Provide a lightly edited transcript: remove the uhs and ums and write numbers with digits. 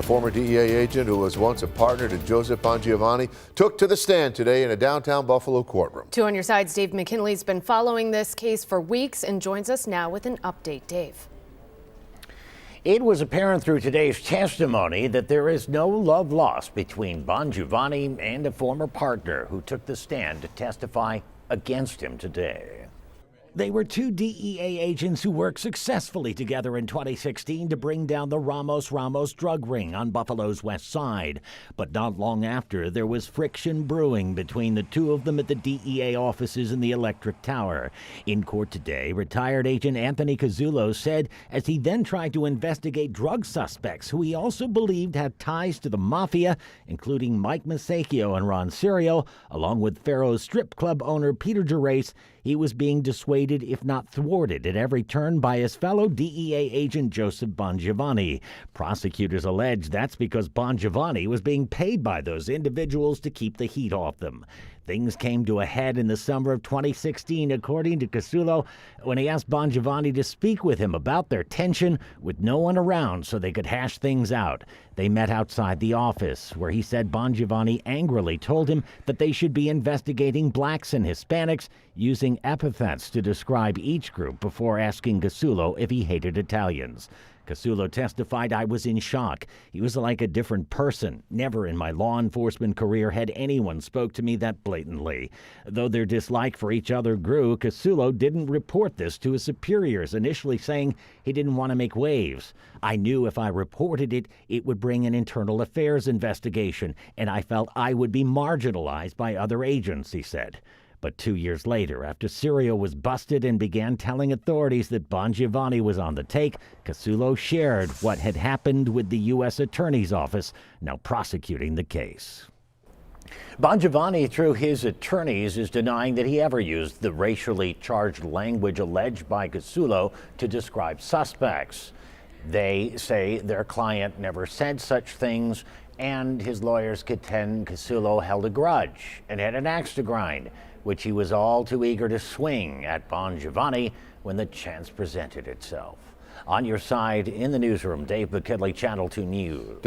A former DEA agent who was once a partner to Joseph Bongiovanni took to the stand today in a downtown Buffalo courtroom. 2 on Your Side's Dave McKinley's been following this case for weeks and joins us now with an update. Dave. It was apparent through today's testimony that there is no love lost between Bongiovanni and a former partner who took the stand to testify against him today. They were two DEA agents who worked successfully together in 2016 to bring down the Ramos drug ring on Buffalo's west side. But not long after, there was friction brewing between the two of them at the DEA offices in the Electric Tower. In court today, retired agent Anthony Cazzulo said as he then tried to investigate drug suspects who he also believed had ties to the mafia, including Mike Masacchio and Ron Serio, along with Pharaoh's strip club owner Peter Gervais, he was being dissuaded, if not thwarted, at every turn by his fellow DEA agent Joseph Bongiovanni. Prosecutors allege that's because Bongiovanni was being paid by those individuals to keep the heat off them. Things came to a head in the summer of 2016, according to Cazzulo, when he asked Bongiovanni to speak with him about their tension with no one around so they could hash things out. They met outside the office, where he said Bongiovanni angrily told him that they should be investigating blacks and Hispanics, using epithets to describe each group before asking Cazzulo if he hated Italians. Cazzulo testified, "I was in shock. He was like a different person. Never in my law enforcement career had anyone spoke to me that blatantly." Though their dislike for each other grew, Cazzulo didn't report this to his superiors, initially saying he didn't want to make waves. "I knew if I reported it, it would bring an internal affairs investigation, and I felt I would be marginalized by other agents," he said. But 2 years later, after Serio was busted and began telling authorities that Bongiovanni was on the take, Cazzulo shared what had happened with the U.S. Attorney's Office, now prosecuting the case. Bongiovanni, through his attorneys, is denying that he ever used the racially charged language alleged by Cazzulo to describe suspects. They say their client never said such things, and his lawyers contend Cazzulo held a grudge and had an axe to grind, which he was all too eager to swing at Bongiovanni when the chance presented itself. On Your Side in the newsroom, Dave McKinley, Channel 2 News.